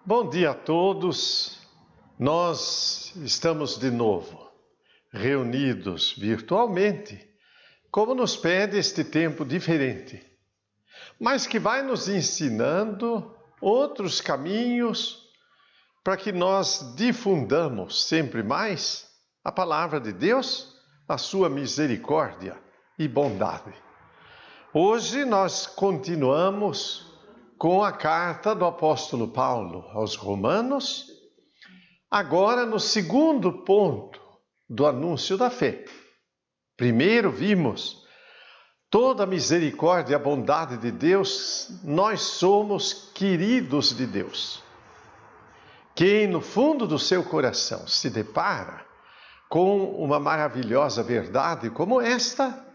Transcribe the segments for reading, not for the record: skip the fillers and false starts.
Bom dia a todos. Nós estamos de novo reunidos virtualmente, como nos pede este tempo diferente, mas que vai nos ensinando outros caminhos para que nós difundamos sempre mais a palavra de Deus, a sua misericórdia e bondade. Hoje nós continuamos com a carta do apóstolo Paulo aos Romanos, agora no segundo ponto do anúncio da fé. Primeiro vimos toda a misericórdia e a bondade de Deus, nós somos queridos de Deus. Quem no fundo do seu coração se depara com uma maravilhosa verdade como esta,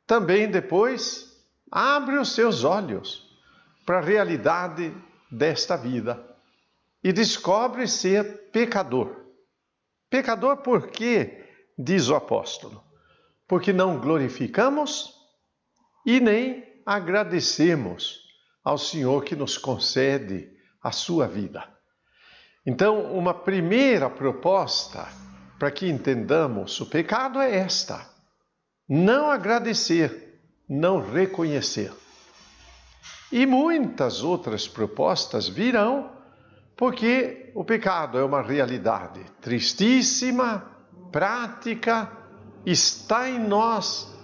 também depois abre os seus olhos para a realidade desta vida e descobre ser pecador. Pecador por quê? Diz o apóstolo. Porque não glorificamos e nem agradecemos ao Senhor que nos concede a sua vida. Então, uma primeira proposta para que entendamos o pecado é esta: não agradecer, não reconhecer. E muitas outras propostas virão, porque o pecado é uma realidade tristíssima, prática, está em nós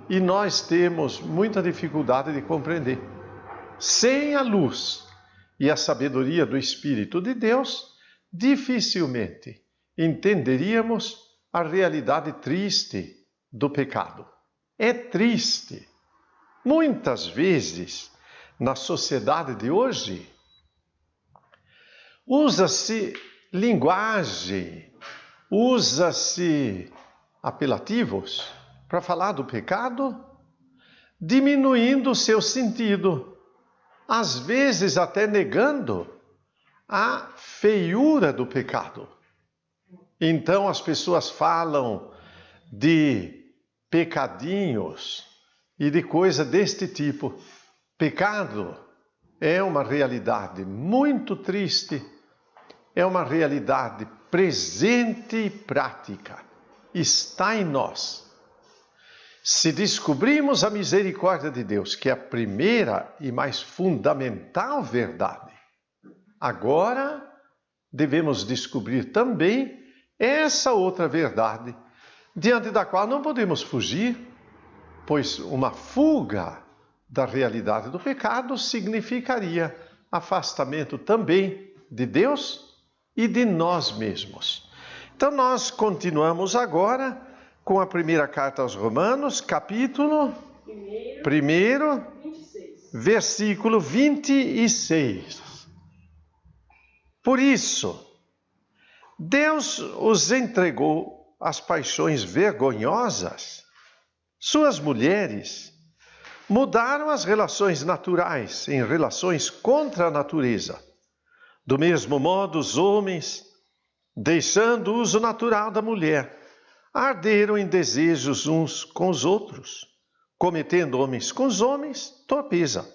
e nós temos muita dificuldade de compreender. Sem a luz e a sabedoria do Espírito de Deus, dificilmente entenderíamos a realidade triste do pecado. É triste. Muitas vezes, na sociedade de hoje, usa-se linguagem, usa-se apelativos para falar do pecado, diminuindo o seu sentido, às vezes até negando a feiura do pecado. Então as pessoas falam de pecadinhos e de coisa deste tipo. Pecado é uma realidade muito triste, é uma realidade presente e prática, está em nós. Se descobrimos a misericórdia de Deus, que é a primeira e mais fundamental verdade, agora devemos descobrir também essa outra verdade, diante da qual não podemos fugir, pois uma fuga da realidade do pecado significaria afastamento também de Deus e de nós mesmos. Então nós continuamos agora com a primeira carta aos Romanos, capítulo 1, versículo 26. Por isso, Deus os entregou às paixões vergonhosas. Suas mulheres mudaram as relações naturais em relações contra a natureza. Do mesmo modo, os homens, deixando o uso natural da mulher, arderam em desejos uns com os outros, cometendo homens com os homens torpeza,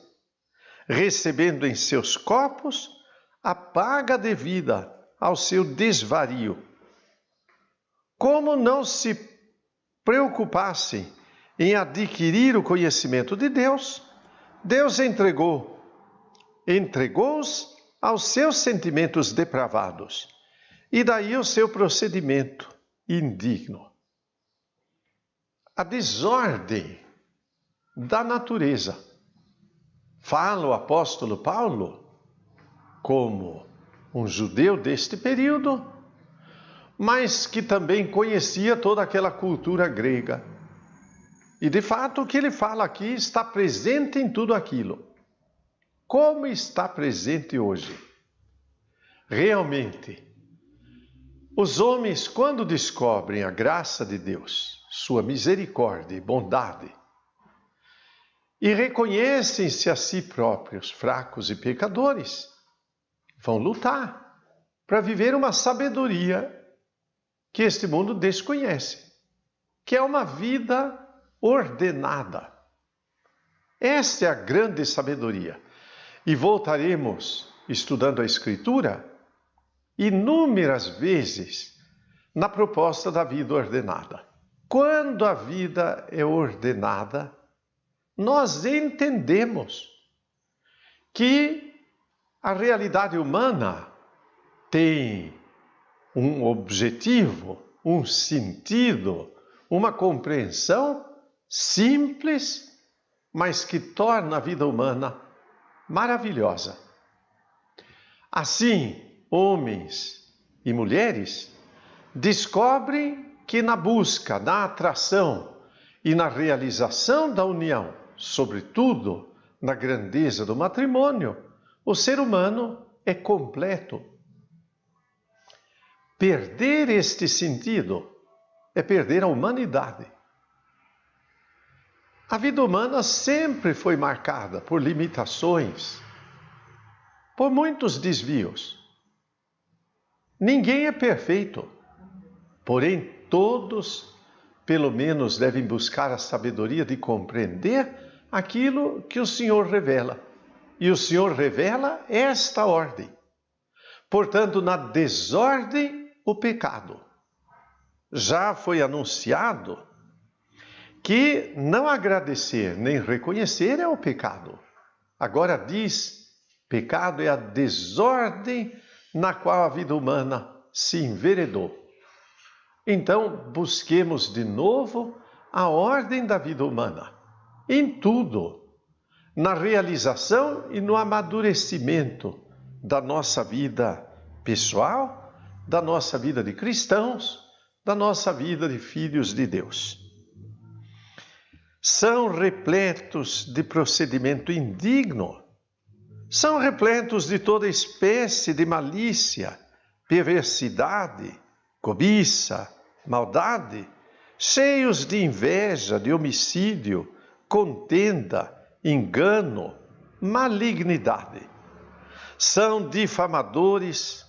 recebendo em seus corpos a paga devida ao seu desvario. Como não se preocupassem em adquirir o conhecimento de Deus, Deus entregou-os aos seus sentimentos depravados, e daí o seu procedimento indigno. A desordem da natureza. Fala o apóstolo Paulo como um judeu deste período, mas que também conhecia toda aquela cultura grega. E de fato o que ele fala aqui está presente em tudo aquilo. Como está presente hoje? Realmente, os homens, quando descobrem a graça de Deus, sua misericórdia e bondade, e reconhecem-se a si próprios fracos e pecadores, vão lutar para viver uma sabedoria que este mundo desconhece, que é uma vida ordenada. Esta é a grande sabedoria. E voltaremos estudando a Escritura, inúmeras vezes na proposta da vida ordenada. Quando a vida é ordenada, nós entendemos que a realidade humana tem um objetivo, um sentido, uma compreensão simples, mas que torna a vida humana maravilhosa. Assim, homens e mulheres descobrem que na busca, na atração e na realização da união, sobretudo na grandeza do matrimônio, o ser humano é completo. Perder este sentido é perder a humanidade. A vida humana sempre foi marcada por limitações, por muitos desvios. Ninguém é perfeito, porém todos, pelo menos, devem buscar a sabedoria de compreender aquilo que o Senhor revela. E o Senhor revela esta ordem. Portanto, na desordem, o pecado. Já foi anunciado que não agradecer nem reconhecer é o pecado. Agora diz, pecado é a desordem na qual a vida humana se enveredou. Então, busquemos de novo a ordem da vida humana, em tudo, na realização e no amadurecimento da nossa vida pessoal, da nossa vida de cristãos, da nossa vida de filhos de Deus. São repletos de procedimento indigno, são repletos de toda espécie de malícia, perversidade, cobiça, maldade, cheios de inveja, de homicídio, contenda, engano, malignidade. São difamadores,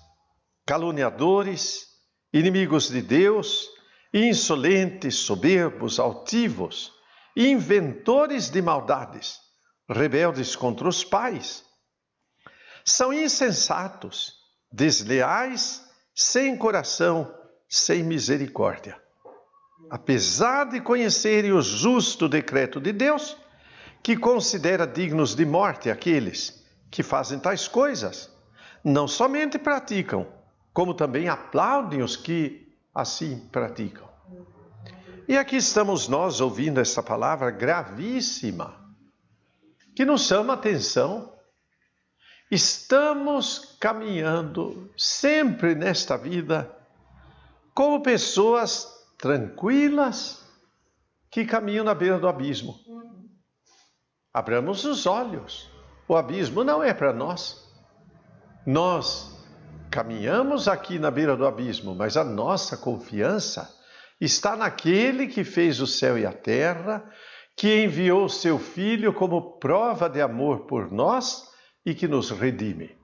caluniadores, inimigos de Deus, insolentes, soberbos, altivos, inventores de maldades, rebeldes contra os pais. São insensatos, desleais, sem coração, sem misericórdia. Apesar de conhecerem o justo decreto de Deus, que considera dignos de morte aqueles que fazem tais coisas, não somente praticam, como também aplaudem os que assim praticam. E aqui estamos nós ouvindo essa palavra gravíssima, que nos chama a atenção. Estamos caminhando sempre nesta vida como pessoas tranquilas que caminham na beira do abismo. Abramos os olhos. O abismo não é para nós. Nós caminhamos aqui na beira do abismo, mas a nossa confiança está naquele que fez o céu e a terra, que enviou o seu Filho como prova de amor por nós e que nos redime.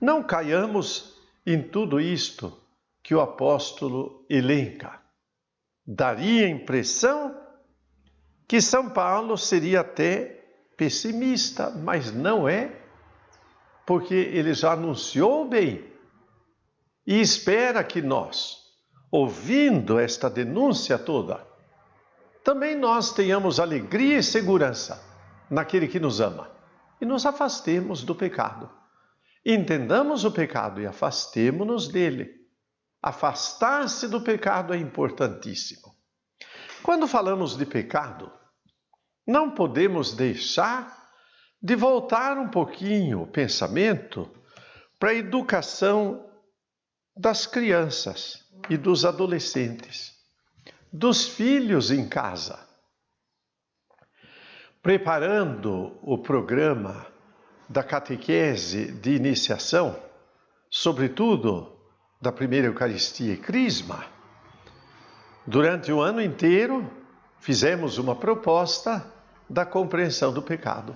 Não caiamos em tudo isto que o apóstolo elenca. Daria a impressão que São Paulo seria até pessimista, mas não é, porque ele já anunciou bem e espera que nós, ouvindo esta denúncia toda, também nós tenhamos alegria e segurança naquele que nos ama e nos afastemos do pecado. Entendamos o pecado e afastemo-nos dele. Afastar-se do pecado é importantíssimo. Quando falamos de pecado, não podemos deixar de voltar um pouquinho o pensamento para a educação das crianças e dos adolescentes, dos filhos em casa. Preparando o programa da catequese de iniciação, sobretudo da primeira Eucaristia e Crisma, durante o ano inteiro fizemos uma proposta da compreensão do pecado.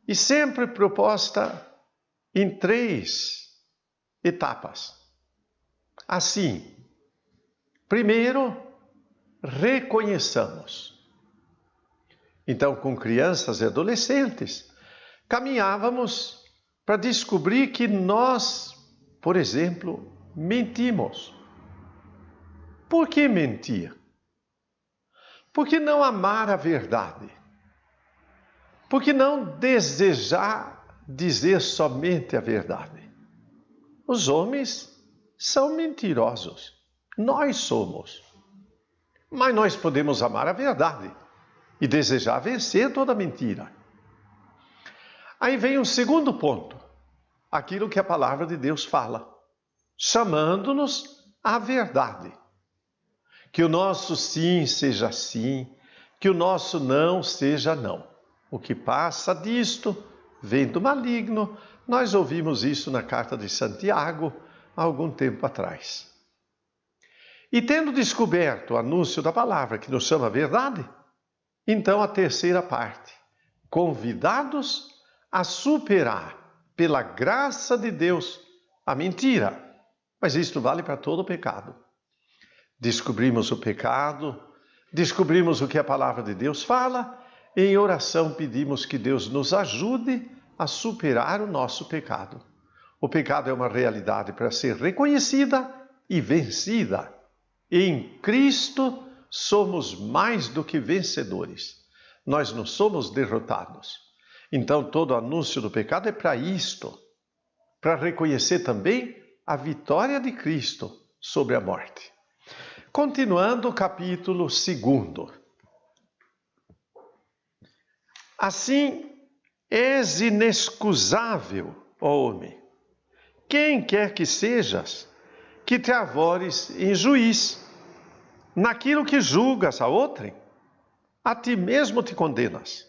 E sempre proposta em 3 etapas. Assim, primeiro, reconheçamos. Então, com crianças e adolescentes, caminhávamos para descobrir que nós, por exemplo, mentimos. Por que mentir? Por que não amar a verdade? Por que não desejar dizer somente a verdade? Os homens são mentirosos. Nós somos. Mas nós podemos amar a verdade e desejar vencer toda mentira. Aí vem o segundo ponto. Aquilo que a palavra de Deus fala. Chamando-nos à verdade. Que o nosso sim seja sim, que o nosso não seja não. O que passa disto vem do maligno. Nós ouvimos isso na carta de Santiago há algum tempo atrás. E tendo descoberto o anúncio da palavra que nos chama à verdade, então a terceira parte, convidados a superar pela graça de Deus a mentira. Mas isto vale para todo o pecado. Descobrimos o pecado, descobrimos o que a palavra de Deus fala, e em oração pedimos que Deus nos ajude a superar o nosso pecado. O pecado é uma realidade para ser reconhecida e vencida. Em Cristo somos mais do que vencedores. Nós não somos derrotados. Então todo anúncio do pecado é para isto, para reconhecer também a vitória de Cristo sobre a morte. Continuando o capítulo 2. Assim, és inexcusável, ó homem, quem quer que sejas, que te arvores em juiz. Naquilo que julgas a outrem, a ti mesmo te condenas.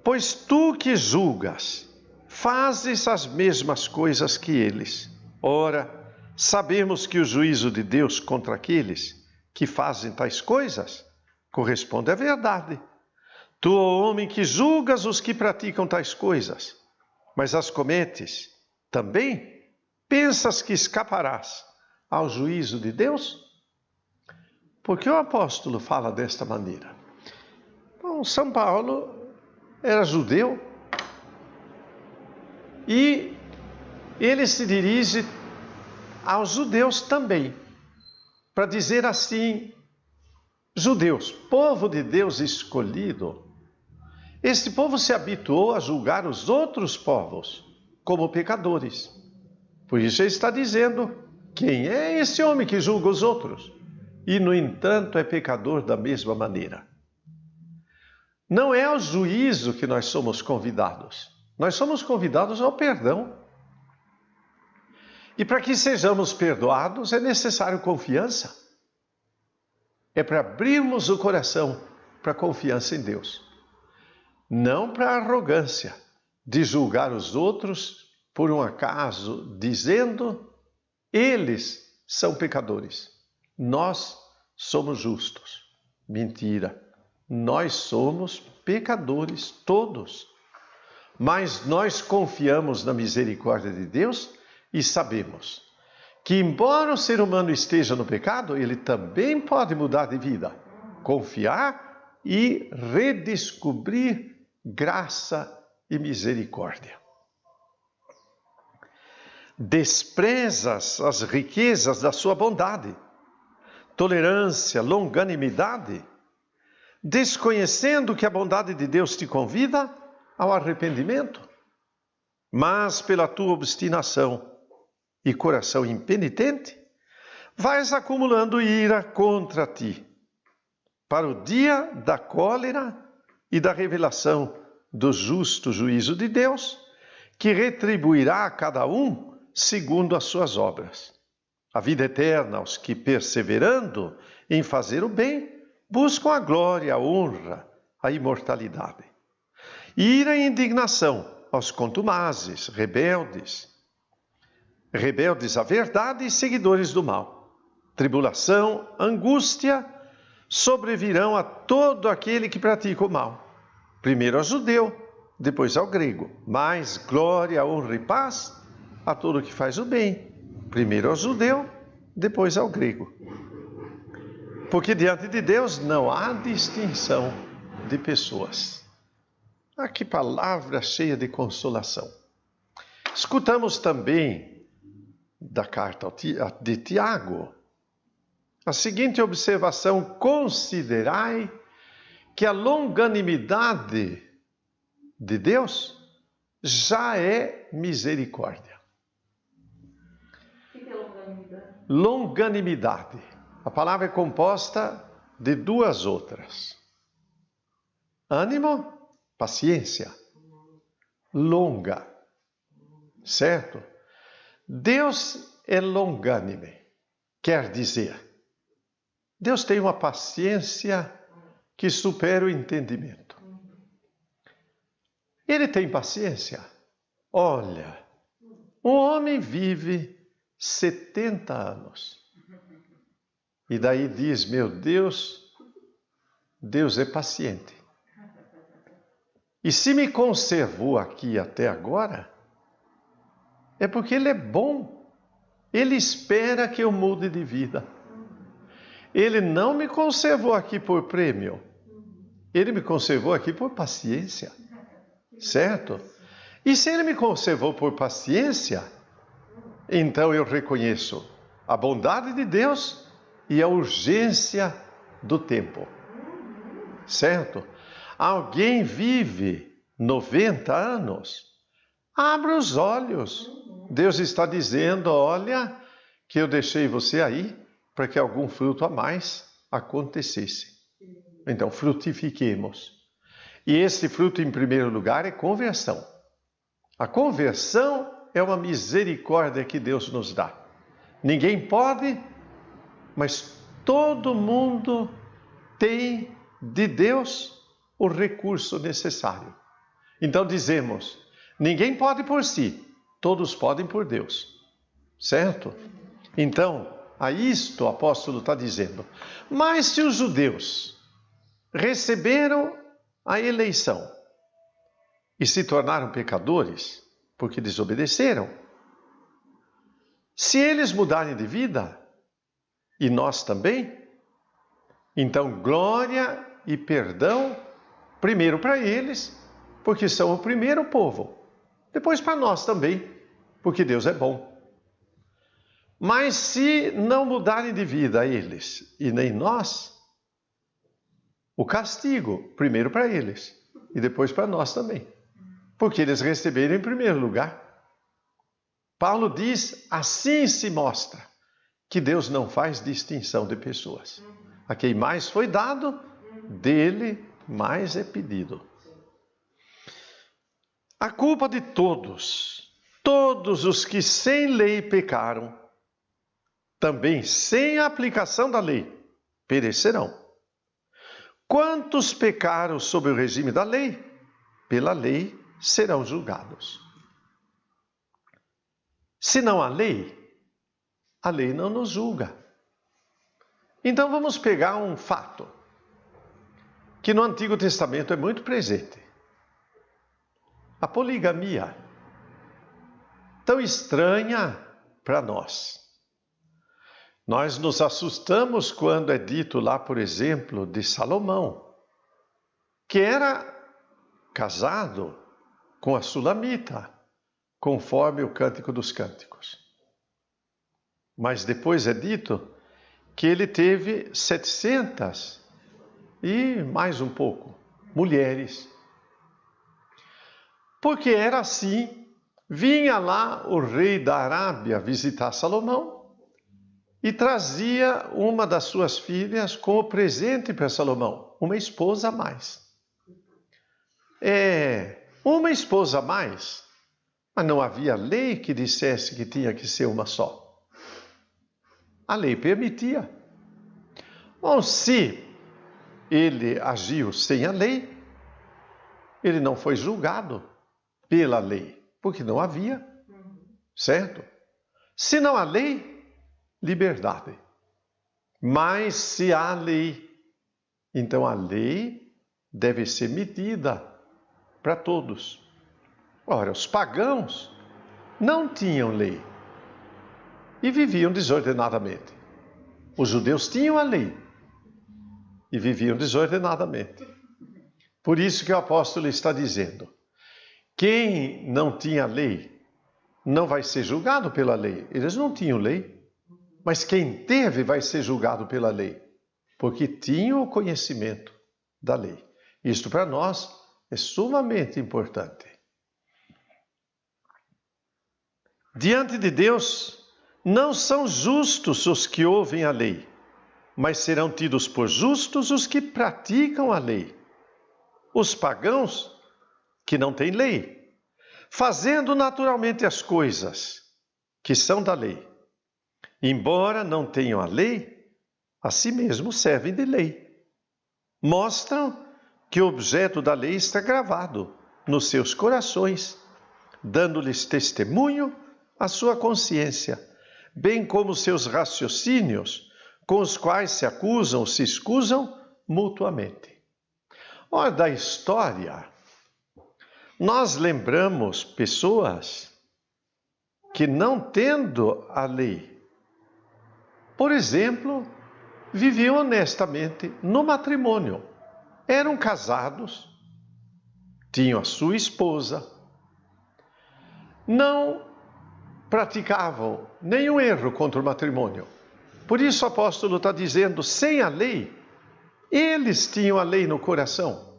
Pois tu que julgas, fazes as mesmas coisas que eles. Ora, sabemos que o juízo de Deus contra aqueles que fazem tais coisas corresponde à verdade. Tu, ó homem, que julgas os que praticam tais coisas, mas as cometes também, pensas que escaparás ao juízo de Deus? Por que o apóstolo fala desta maneira? Bom, São Paulo era judeu e ele se dirige aos judeus também, para dizer assim: judeus, povo de Deus escolhido, este povo se habituou a julgar os outros povos como pecadores. Por isso ele está dizendo: quem é esse homem que julga os outros? E, no entanto, é pecador da mesma maneira. Não é ao juízo que nós somos convidados. Nós somos convidados ao perdão. E para que sejamos perdoados é necessário confiança. É para abrirmos o coração para a confiança em Deus. Não para a arrogância de julgar os outros por um acaso, dizendo: eles são pecadores, nós somos justos. Mentira, nós somos pecadores todos. Mas nós confiamos na misericórdia de Deus e sabemos que, embora o ser humano esteja no pecado, ele também pode mudar de vida, confiar e redescobrir graça e misericórdia. Desprezas as riquezas da sua bondade, tolerância, longanimidade, desconhecendo que a bondade de Deus te convida ao arrependimento, mas pela tua obstinação e coração impenitente, vais acumulando ira contra ti, para o dia da cólera e da revelação do justo juízo de Deus, que retribuirá a cada um segundo as suas obras. A vida eterna aos que, perseverando em fazer o bem, buscam a glória, a honra, a imortalidade. Ira e indignação aos contumazes, rebeldes à verdade e seguidores do mal. Tribulação, angústia sobrevirão a todo aquele que pratica o mal. Primeiro ao judeu, depois ao grego. Mas glória, honra e paz a todo que faz o bem. Primeiro ao judeu, depois ao grego. Porque diante de Deus não há distinção de pessoas. Ah, que palavra cheia de consolação. Escutamos também da carta de Tiago a seguinte observação: considerai que a longanimidade de Deus já é misericórdia. O que é longanimidade? Longanimidade. A palavra é composta de duas outras. Ânimo, paciência. Longa. Certo? Deus é longânime. Quer dizer, Deus tem uma paciência que supera o entendimento. Ele tem paciência. Olha, um homem vive 70 anos. E daí diz, meu Deus, Deus é paciente. E se me conservou aqui até agora, é porque Ele é bom. Ele espera que eu mude de vida. Ele não me conservou aqui por prêmio. Ele me conservou aqui por paciência. Certo? E se Ele me conservou por paciência, então eu reconheço a bondade de Deus e a urgência do tempo. Certo? Alguém vive 90 anos, abra os olhos. Deus está dizendo, olha, que eu deixei você aí para que algum fruto a mais acontecesse. Então, frutifiquemos. E esse fruto, em primeiro lugar, é conversão. A conversão é uma misericórdia que Deus nos dá. Ninguém pode, mas todo mundo tem de Deus o recurso necessário. Então dizemos, ninguém pode por si, todos podem por Deus. Certo? Então, a isto o apóstolo está dizendo. Mas se os judeus receberam a eleição e se tornaram pecadores porque desobedeceram, se eles mudarem de vida, e nós também, então glória e perdão, primeiro para eles, porque são o primeiro povo, depois para nós também, porque Deus é bom. Mas se não mudarem de vida eles e nem nós, o castigo, primeiro para eles e depois para nós também, porque eles receberam em primeiro lugar. Paulo diz, assim se mostra que Deus não faz distinção de pessoas. A quem mais foi dado, dele mais é pedido. A culpa de todos os que sem lei pecaram, também sem a aplicação da lei, perecerão. Quantos pecaram sob o regime da lei, pela lei serão julgados. Se não há lei, a lei não nos julga. Então vamos pegar um fato que no Antigo Testamento é muito presente. A poligamia, tão estranha para nós. Nós nos assustamos quando é dito lá, por exemplo, de Salomão, que era casado com a Sulamita, conforme o Cântico dos Cânticos. Mas depois é dito que ele teve 700 e mais um pouco mulheres. Porque era assim, vinha lá o rei da Arábia visitar Salomão e trazia uma das suas filhas como presente para Salomão, uma esposa a mais. Uma esposa a mais, mas não havia lei que dissesse que tinha que ser uma só. A lei permitia. Bom, se ele agiu sem a lei, ele não foi julgado pela lei, porque não havia, certo? Se não há lei, liberdade. Mas se há lei, então a lei deve ser medida para todos. Ora, os pagãos não tinham lei e viviam desordenadamente. Os judeus tinham a lei e viviam desordenadamente. Por isso que o apóstolo está dizendo: quem não tinha lei não vai ser julgado pela lei. Eles não tinham lei, mas quem teve vai ser julgado pela lei, porque tinha o conhecimento da lei. Isto para nós é sumamente importante. Diante de Deus, não são justos os que ouvem a lei, mas serão tidos por justos os que praticam a lei. Os pagãos, que não têm lei, fazendo naturalmente as coisas que são da lei, embora não tenham a lei, a si mesmos servem de lei. Mostram que o objeto da lei está gravado nos seus corações, dando-lhes testemunho a sua consciência, bem como seus raciocínios, com os quais se acusam ou se escusam mutuamente. Ora, da história, nós lembramos pessoas que, não tendo a lei, por exemplo, viviam honestamente no matrimônio. Eram casados, tinham a sua esposa, não praticavam nenhum erro contra o matrimônio. Por isso o apóstolo está dizendo, sem a lei, eles tinham a lei no coração,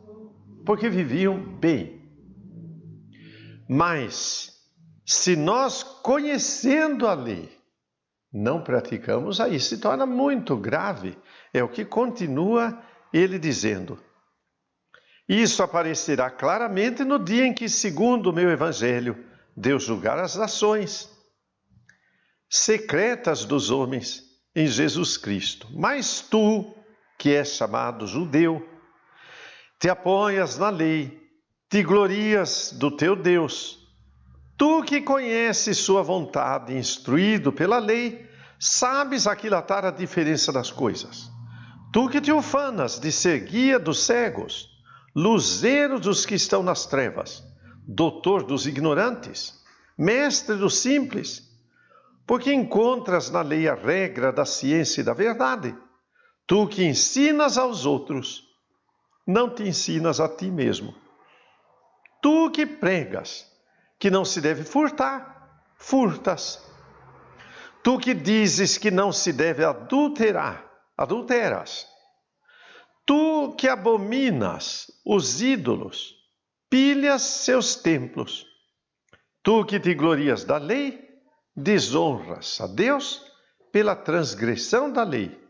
porque viviam bem. Mas, se nós, conhecendo a lei, não praticamos, aí se torna muito grave. É o que continua ele dizendo. Isso aparecerá claramente no dia em que, segundo o meu evangelho, Deus julgar as nações secretas dos homens em Jesus Cristo. Mas tu, que és chamado judeu, te apoias na lei, te glorias do teu Deus. Tu que conheces sua vontade, instruído pela lei, sabes aquilatar a diferença das coisas. Tu que te ufanas de ser guia dos cegos, luzeiro dos que estão nas trevas, doutor dos ignorantes, mestre dos simples, porque encontras na lei a regra da ciência e da verdade. Tu que ensinas aos outros, não te ensinas a ti mesmo. Tu que pregas que não se deve furtar, furtas. Tu que dizes que não se deve adulterar, adulteras. Tu que abominas os ídolos, pilhas seus templos. Tu que te glorias da lei, desonras a Deus pela transgressão da lei,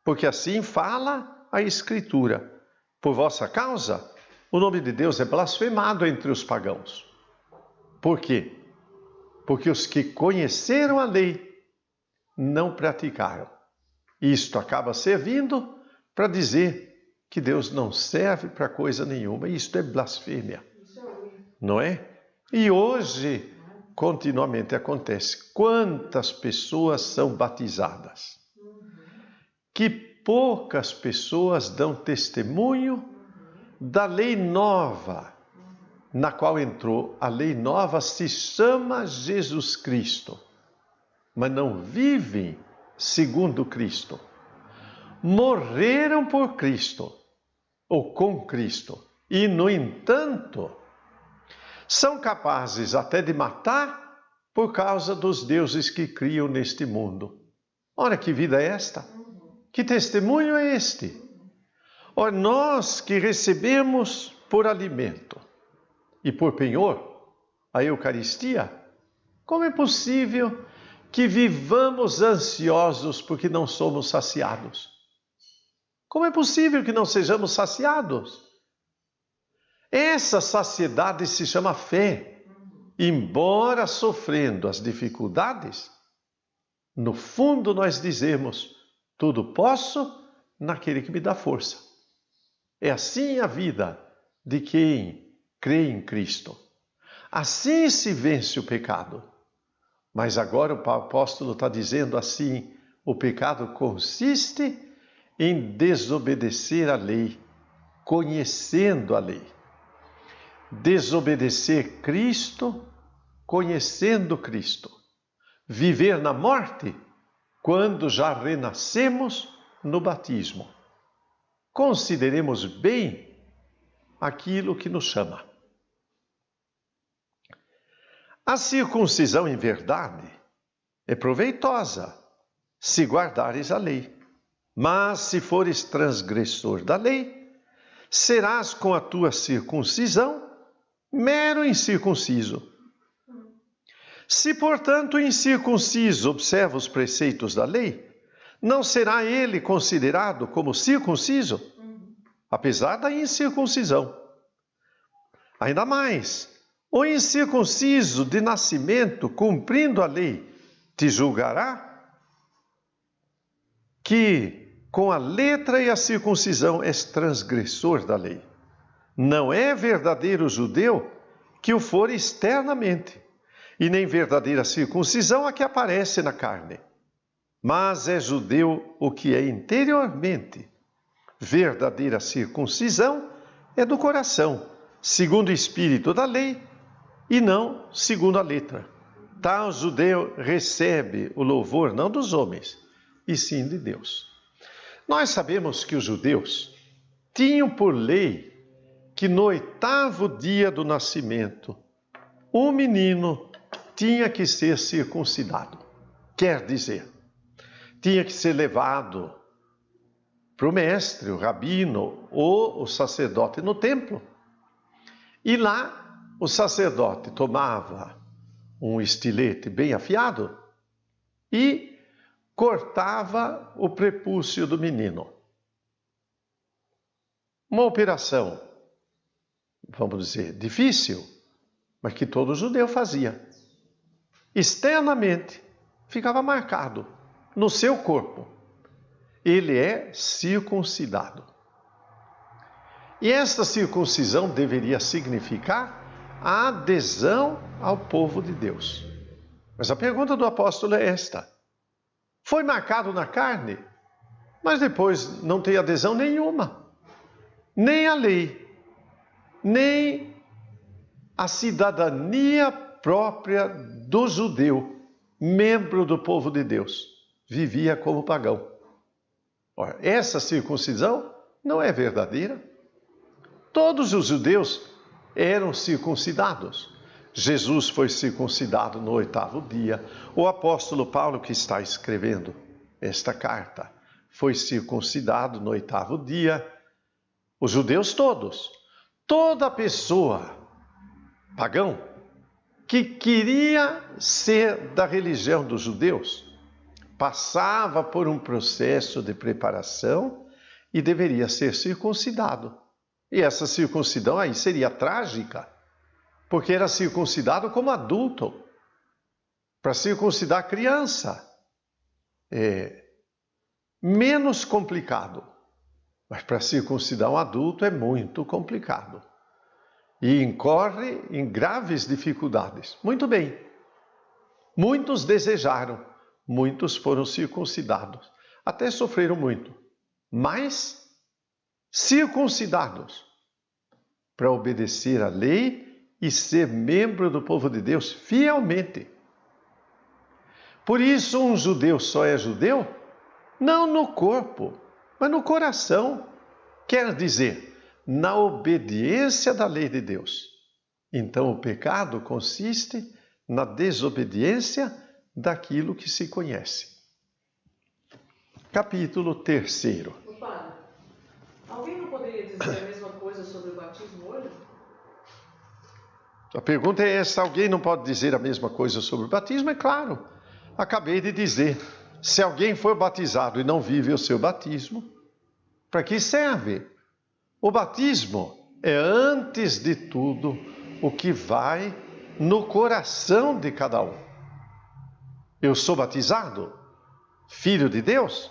porque assim fala a Escritura. Por vossa causa, o nome de Deus é blasfemado entre os pagãos. Por quê? Porque os que conheceram a lei não praticaram. Isto acaba servindo para dizer que Deus não serve para coisa nenhuma. Isto é blasfêmia, não é? E hoje, continuamente acontece. Quantas pessoas são batizadas? Que poucas pessoas dão testemunho da lei nova, na qual entrou. A lei nova se chama Jesus Cristo, mas não vivem segundo Cristo. Morreram por Cristo, ou com Cristo, e, no entanto, são capazes até de matar por causa dos deuses que criam neste mundo. Ora, que vida é esta? Que testemunho é este? Ora, nós que recebemos por alimento e por penhor a Eucaristia, como é possível que vivamos ansiosos porque não somos saciados? Como é possível que não sejamos saciados? Essa saciedade se chama fé. Embora sofrendo as dificuldades, no fundo nós dizemos, tudo posso naquele que me dá força. É assim a vida de quem crê em Cristo. Assim se vence o pecado. Mas agora o apóstolo está dizendo assim, o pecado consiste em desobedecer a lei, conhecendo a lei. Desobedecer Cristo, conhecendo Cristo. Viver na morte, quando já renascemos no batismo. Consideremos bem aquilo que nos chama. A circuncisão, em verdade, é proveitosa se guardares a lei. Mas se fores transgressor da lei, serás com a tua circuncisão mero incircunciso. Se, portanto, o incircunciso observa os preceitos da lei, não será ele considerado como circunciso, apesar da incircuncisão. Ainda mais, o incircunciso de nascimento, cumprindo a lei, te julgará que com a letra e a circuncisão és transgressor da lei. Não é verdadeiro judeu que o for externamente, e nem verdadeira circuncisão a que aparece na carne. Mas é judeu o que é interiormente. Verdadeira circuncisão é do coração, segundo o espírito da lei, e não segundo a letra. Tal judeu recebe o louvor não dos homens, e sim de Deus. Nós sabemos que os judeus tinham por lei que no 8º dia do nascimento, o menino tinha que ser circuncidado. Quer dizer, tinha que ser levado para o mestre, o rabino ou o sacerdote no templo. E lá o sacerdote tomava um estilete bem afiado e cortava o prepúcio do menino. Uma operação, vamos dizer, difícil, mas que todo judeu fazia. Externamente, ficava marcado no seu corpo. Ele é circuncidado. E esta circuncisão deveria significar a adesão ao povo de Deus. Mas a pergunta do apóstolo é esta: foi marcado na carne, mas depois não tem adesão nenhuma, nem a lei, nem a cidadania própria do judeu, membro do povo de Deus, vivia como pagão. Ora, essa circuncisão não é verdadeira. Todos os judeus eram circuncidados. Jesus foi circuncidado no 8º dia. O apóstolo Paulo, que está escrevendo esta carta, foi circuncidado no 8º dia. Os judeus todos, toda pessoa pagão que queria ser da religião dos judeus, passava por um processo de preparação e deveria ser circuncidado. E essa circuncisão aí seria trágica, porque era circuncidado como adulto. Para circuncidar criança é menos complicado, mas para circuncidar um adulto é muito complicado. E incorre em graves dificuldades. Muito bem, muitos desejaram, muitos foram circuncidados, até sofreram muito, mas circuncidados para obedecer à lei e ser membro do povo de Deus fielmente. Por isso um judeu só é judeu, não no corpo, mas no coração. Quer dizer, na obediência da lei de Deus. Então o pecado consiste na desobediência daquilo que se conhece. Capítulo 3. Padre, alguém não poderia dizer a mesma coisa sobre o batismo hoje? A pergunta é essa: alguém não pode dizer a mesma coisa sobre o batismo? É claro, acabei de dizer. Se alguém for batizado e não vive o seu batismo, para que serve? O batismo é, antes de tudo, o que vai no coração de cada um. Eu sou batizado, filho de Deus,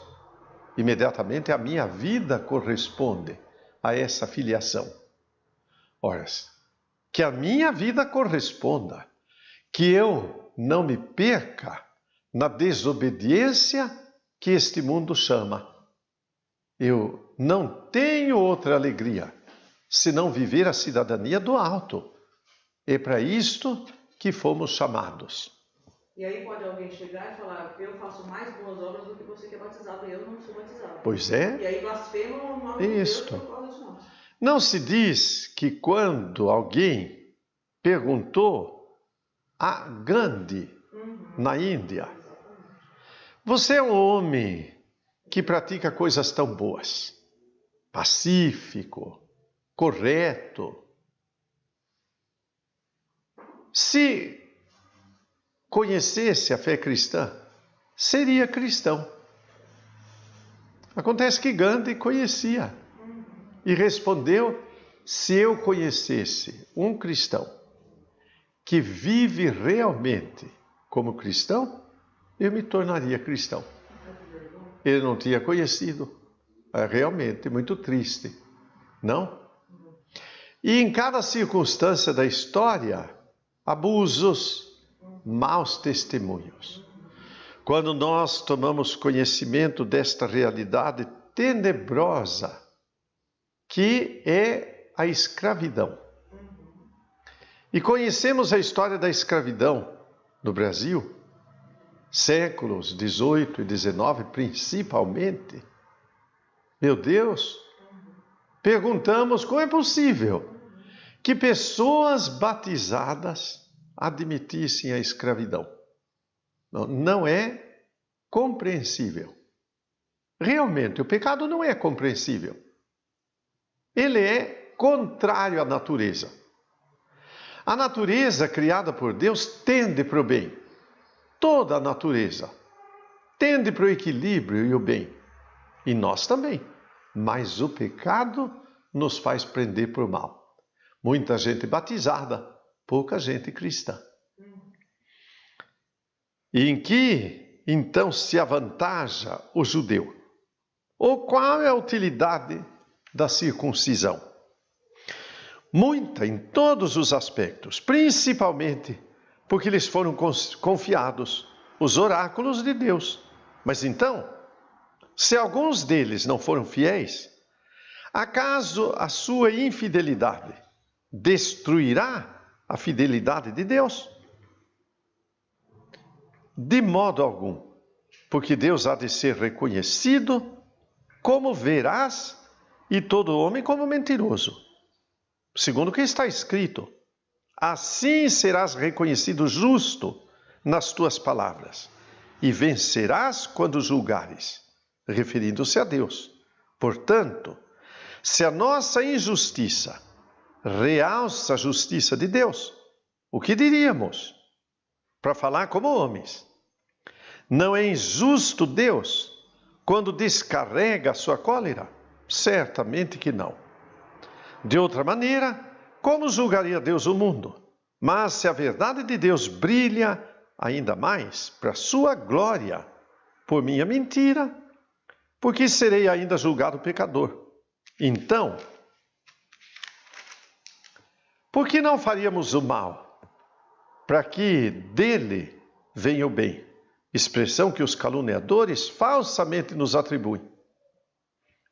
imediatamente a minha vida corresponde a essa filiação. Ora, que a minha vida corresponda, que eu não me perca na desobediência que este mundo chama. Eu não tenho outra alegria senão viver a cidadania do alto. É para isto que fomos chamados. E aí pode alguém chegar e falar: eu faço mais boas obras do que você que é batizado, e eu não sou batizado. Pois é. E aí blasfema o nome de Deus por causa disso. Não se diz que quando alguém perguntou a Gandhi, na Índia, você é um homem que pratica coisas tão boas, pacífico, correto. Se conhecesse a fé cristã, seria cristão. Acontece que Gandhi conhecia e respondeu: se eu conhecesse um cristão que vive realmente como cristão, eu me tornaria cristão. Ele não tinha conhecido. É realmente muito triste, não? E em cada circunstância da história, abusos, maus testemunhos. Quando nós tomamos conhecimento desta realidade tenebrosa, que é a escravidão. E conhecemos a história da escravidão no Brasil, séculos 18 e 19 principalmente. Meu Deus, perguntamos como é possível que pessoas batizadas admitissem a escravidão. Não é compreensível. Realmente, o pecado não é compreensível. Ele é contrário à natureza. A natureza criada por Deus tende para o bem. Toda a natureza tende para o equilíbrio e o bem. E nós também. Mas o pecado nos faz prender para o mal. Muita gente batizada, pouca gente cristã. E em que, então, se avantaja o judeu? Ou qual é a utilidade da circuncisão? Muita, em todos os aspectos, principalmente porque lhes foram confiados os oráculos de Deus. Mas então, se alguns deles não foram fiéis, acaso a sua infidelidade destruirá a fidelidade de Deus? De modo algum, porque Deus há de ser reconhecido como veraz e todo homem como mentiroso. Segundo o que está escrito, assim serás reconhecido justo nas tuas palavras e vencerás quando julgares, referindo-se a Deus. Portanto, se a nossa injustiça realça a justiça de Deus, o que diríamos? Para falar como homens. Não é injusto Deus quando descarrega a sua cólera? Certamente que não. De outra maneira, como julgaria Deus o mundo? Mas se a verdade de Deus brilha ainda mais para a sua glória por minha mentira, por que serei ainda julgado pecador? Então, por que não faríamos o mal, para que dele venha o bem? Expressão que os caluniadores falsamente nos atribuem.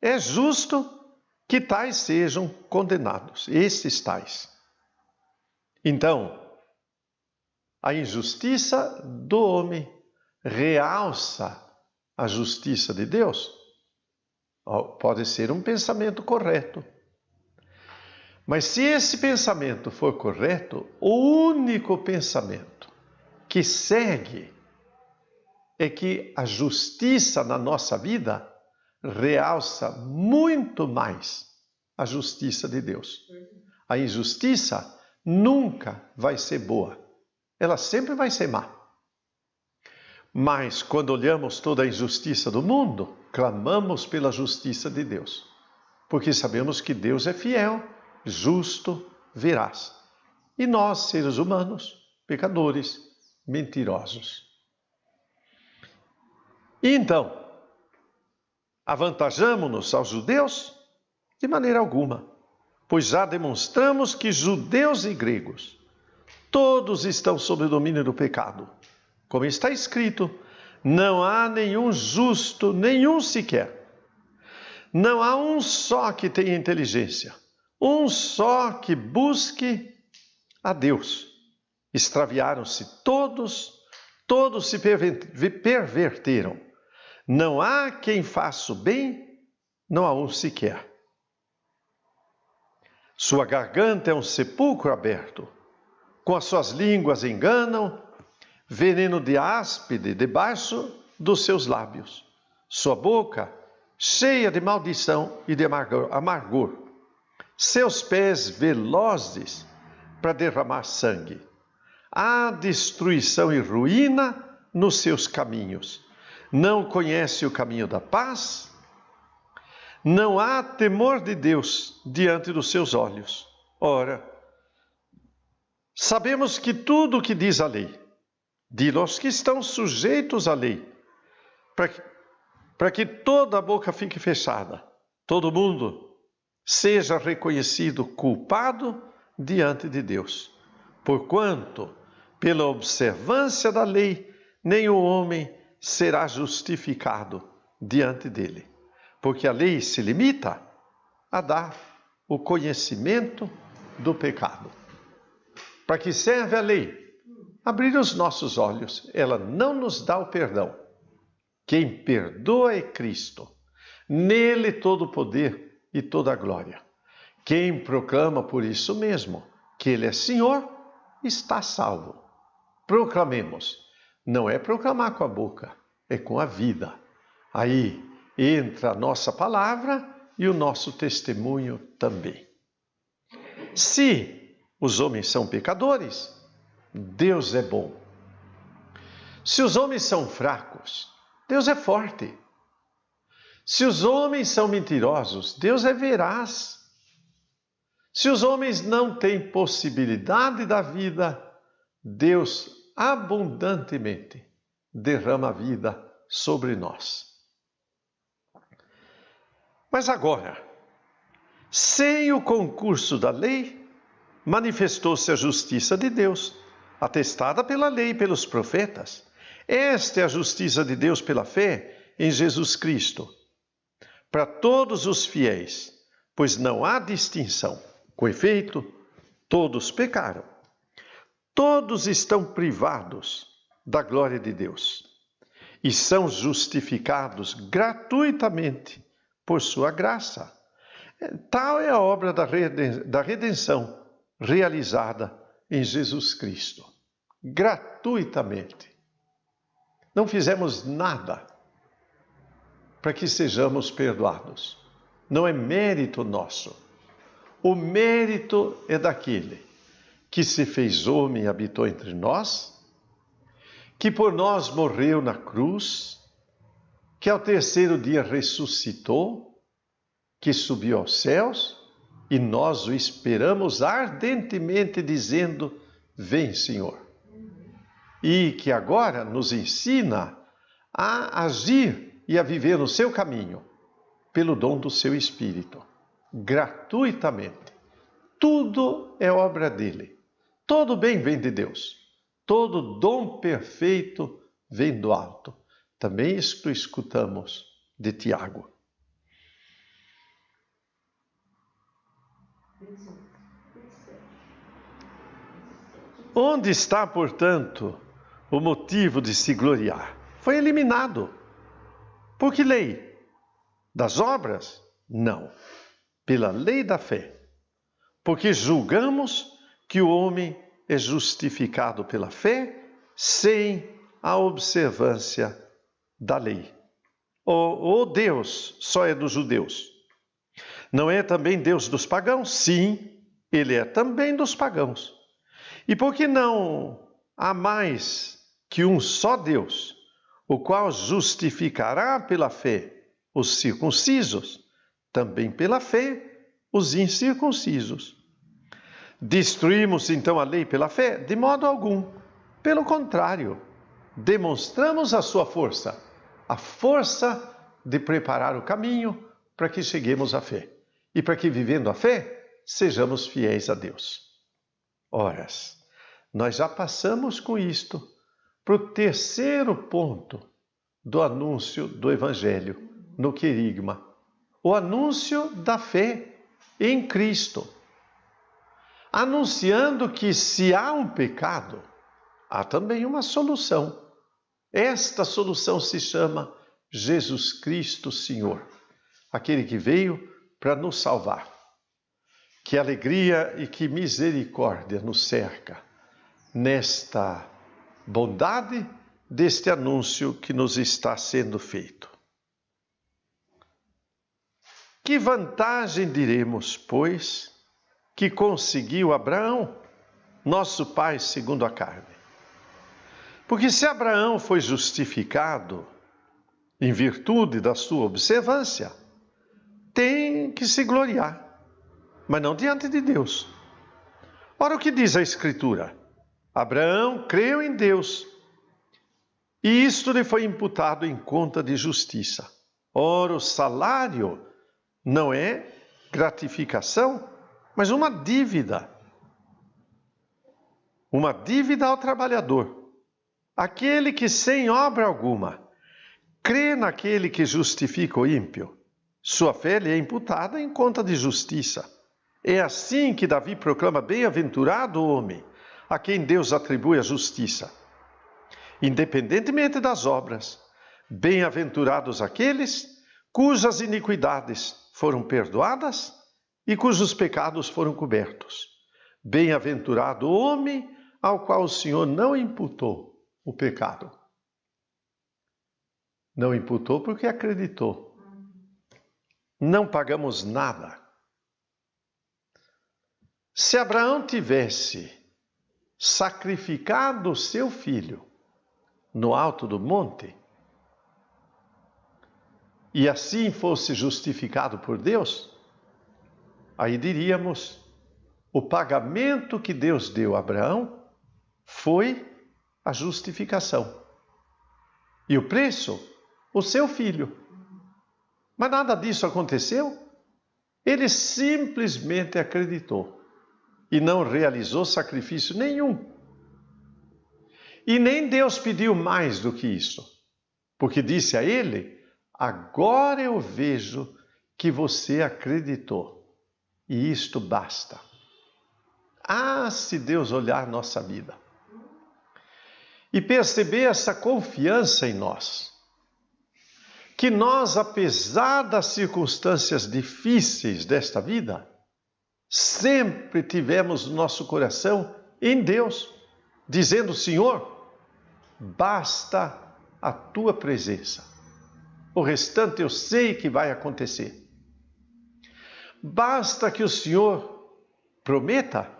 É justo que tais sejam condenados, esses tais. Então, a injustiça do homem realça a justiça de Deus? Pode ser um pensamento correto. Mas se esse pensamento for correto, o único pensamento que segue é que a justiça na nossa vida realça muito mais a justiça de Deus. A injustiça nunca vai ser boa. Ela sempre vai ser má. Mas quando olhamos toda a injustiça do mundo, clamamos pela justiça de Deus. Porque sabemos que Deus é fiel, justo, veraz. E nós, seres humanos, pecadores, mentirosos. E então, avantajamo-nos aos judeus? De maneira alguma, pois já demonstramos que judeus e gregos, todos estão sob o domínio do pecado. Como está escrito, não há nenhum justo, nenhum sequer. Não há um só que tenha inteligência, um só que busque a Deus. Extraviaram-se todos se perverteram. Não há quem faça o bem, não há um sequer. Sua garganta é um sepulcro aberto. Com as suas línguas enganam, veneno de áspide debaixo dos seus lábios. Sua boca cheia de maldição e de amargor. Seus pés velozes para derramar sangue. Há destruição e ruína nos seus caminhos. Não conhece o caminho da paz. Não há temor de Deus diante dos seus olhos. Ora, sabemos que tudo o que diz a lei, diz aos que estão sujeitos à lei, para que toda a boca fique fechada, todo mundo seja reconhecido culpado diante de Deus. Porquanto, pela observância da lei, nenhum homem será justificado diante dele. Porque a lei se limita a dar o conhecimento do pecado. Para que serve a lei? Abrir os nossos olhos. Ela não nos dá o perdão. Quem perdoa é Cristo. Nele todo o poder e toda a glória. Quem proclama por isso mesmo que Ele é Senhor, está salvo. Proclamemos. Não é proclamar com a boca, é com a vida. Aí entra a nossa palavra e o nosso testemunho também. Se os homens são pecadores, Deus é bom. Se os homens são fracos, Deus é forte. Se os homens são mentirosos, Deus é veraz. Se os homens não têm possibilidade da vida, Deus abundantemente derrama a vida sobre nós. Mas agora, sem o concurso da lei, manifestou-se a justiça de Deus, atestada pela lei e pelos profetas. Esta é a justiça de Deus pela fé em Jesus Cristo, para todos os fiéis, pois não há distinção. Com efeito, todos pecaram. Todos estão privados da glória de Deus e são justificados gratuitamente por sua graça. Tal é a obra da redenção realizada em Jesus Cristo. Gratuitamente. Não fizemos nada para que sejamos perdoados. Não é mérito nosso. O mérito é daquele que se fez homem e habitou entre nós, que por nós morreu na cruz, que ao terceiro dia ressuscitou, que subiu aos céus, e nós o esperamos ardentemente, dizendo: vem, Senhor. E que agora nos ensina a agir e a viver no seu caminho, pelo dom do seu Espírito, gratuitamente. Tudo é obra dele. Todo bem vem de Deus. Todo dom perfeito vem do alto. Também isto escutamos de Tiago. Onde está, portanto, o motivo de se gloriar? Foi eliminado. Por que lei? Das obras? Não. Pela lei da fé. Porque julgamos que o homem é justificado pela fé sem a observância da lei. O Deus só é dos judeus. Não é também Deus dos pagãos? Sim, ele é também dos pagãos. E por que não há mais que um só Deus, o qual justificará pela fé os circuncisos, também pela fé os incircuncisos? Destruímos então a lei pela fé? De modo algum. Pelo contrário, demonstramos a sua força, a força de preparar o caminho para que cheguemos à fé. E para que, vivendo a fé, sejamos fiéis a Deus. Ora, nós já passamos com isto para o terceiro ponto do anúncio do Evangelho no querigma. O anúncio da fé em Cristo. Anunciando que se há um pecado, há também uma solução. Esta solução se chama Jesus Cristo Senhor, aquele que veio para nos salvar. Que alegria e que misericórdia nos cerca nesta bondade deste anúncio que nos está sendo feito. Que vantagem diremos, pois, que conseguiu Abraão, nosso pai segundo a carne? Porque se Abraão foi justificado em virtude da sua observância, tem que se gloriar, mas não diante de Deus. Ora, o que diz a Escritura? Abraão creu em Deus, e isto lhe foi imputado em conta de justiça. Ora, o salário não é gratificação, mas uma dívida. Uma dívida ao trabalhador. Aquele que sem obra alguma crê naquele que justifica o ímpio, sua fé lhe é imputada em conta de justiça. É assim que Davi proclama: bem-aventurado o homem a quem Deus atribui a justiça, independentemente das obras. Bem-aventurados aqueles cujas iniquidades foram perdoadas e cujos pecados foram cobertos. Bem-aventurado o homem ao qual o Senhor não imputou o pecado. Não imputou porque acreditou. Não pagamos nada. Se Abraão tivesse sacrificado o seu filho no alto do monte, e assim fosse justificado por Deus, aí diríamos: o pagamento que Deus deu a Abraão foi a justificação. E o preço, o seu filho. Mas nada disso aconteceu. Ele simplesmente acreditou e não realizou sacrifício nenhum. E nem Deus pediu mais do que isso, porque disse a ele: agora eu vejo que você acreditou, e isto basta. Ah, se Deus olhar nossa vida e perceber essa confiança em nós, que nós, apesar das circunstâncias difíceis desta vida, sempre tivemos nosso coração em Deus, dizendo: Senhor, basta a tua presença. O restante eu sei que vai acontecer. Basta que o Senhor prometa,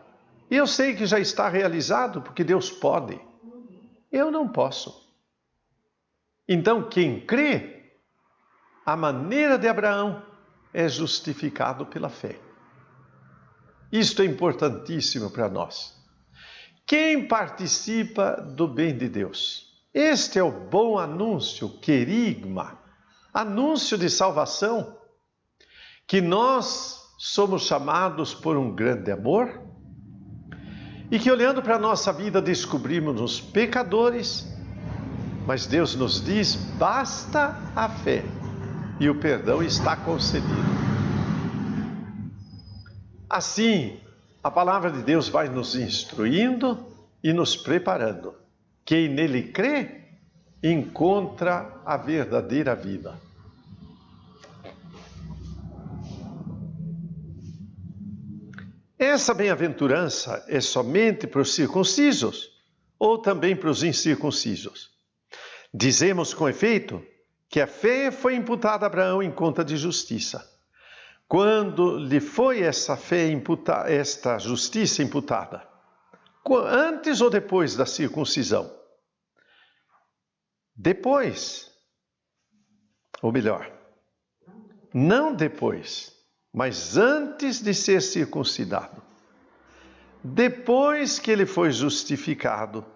e eu sei que já está realizado, porque Deus pode. Eu não posso. Então, quem crê, à maneira de Abraão, é justificado pela fé. Isto é importantíssimo para nós. Quem participa do bem de Deus? Este é o bom anúncio, querigma, anúncio de salvação, que nós somos chamados por um grande amor e que, olhando para a nossa vida, descobrimos-nos pecadores, mas Deus nos diz: basta a fé e o perdão está concedido. Assim, a palavra de Deus vai nos instruindo e nos preparando. Quem nele crê, encontra a verdadeira vida. Essa bem-aventurança é somente para os circuncisos ou também para os incircuncisos? Dizemos com efeito que a fé foi imputada a Abraão em conta de justiça. Quando lhe foi essa fé imputada, esta justiça imputada? Antes ou depois da circuncisão? Depois. Ou melhor, não depois, mas antes de ser circuncidado. Depois que ele foi justificado,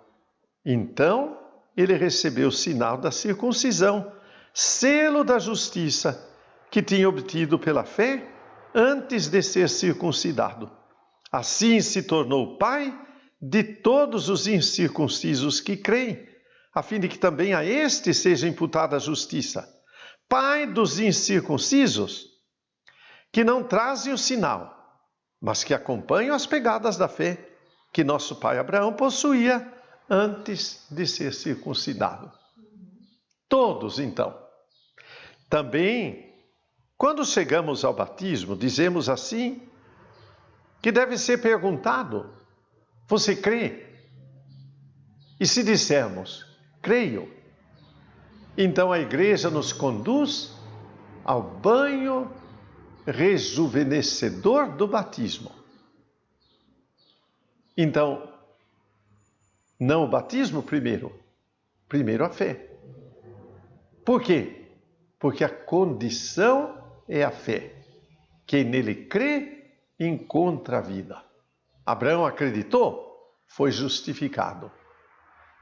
então ele recebeu o sinal da circuncisão, selo da justiça que tinha obtido pela fé antes de ser circuncidado. Assim se tornou pai de todos os incircuncisos que creem, a fim de que também a este seja imputada a justiça. Pai dos incircuncisos, que não trazem o sinal, mas que acompanham as pegadas da fé que nosso pai Abraão possuía antes de ser circuncidado. Todos, então. Também, quando chegamos ao batismo, dizemos assim: que deve ser perguntado: você crê? E se dissermos, creio, então a igreja nos conduz ao banho rejuvenescedor do batismo. Então, não o batismo primeiro a fé. Por quê? Porque a condição é a fé. Quem nele crê, encontra a vida. Abraão acreditou, foi justificado.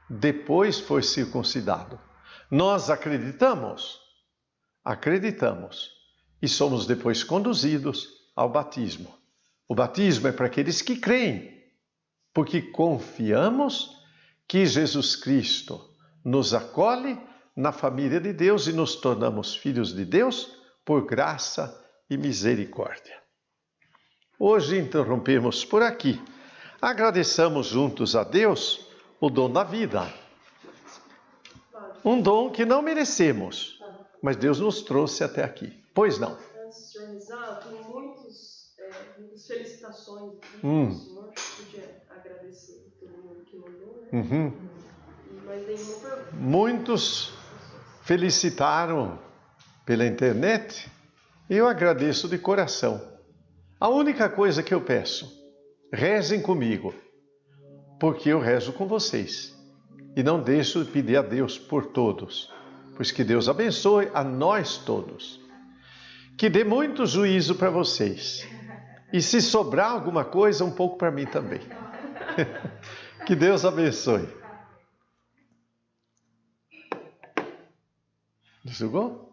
Depois foi circuncidado. Nós acreditamos? Acreditamos. E somos depois conduzidos ao batismo. O batismo é para aqueles que creem, porque confiamos que Jesus Cristo nos acolhe na família de Deus e nos tornamos filhos de Deus por graça e misericórdia. Hoje interrompemos por aqui. Agradeçamos juntos a Deus o dom da vida. Um dom que não merecemos, mas Deus nos trouxe até aqui. Pois não? Antes de organizar, tem muitas felicitações aqui. O senhor podia agradecer todo mundo que mandou, né? Mas nenhuma pergunta. Muitos felicitaram pela internet e eu agradeço de coração. A única coisa que eu peço, rezem comigo, porque eu rezo com vocês. E não deixo de pedir a Deus por todos, pois que Deus abençoe a nós todos. Que dê muito juízo para vocês. E se sobrar alguma coisa, um pouco para mim também. Que Deus abençoe. Desligou?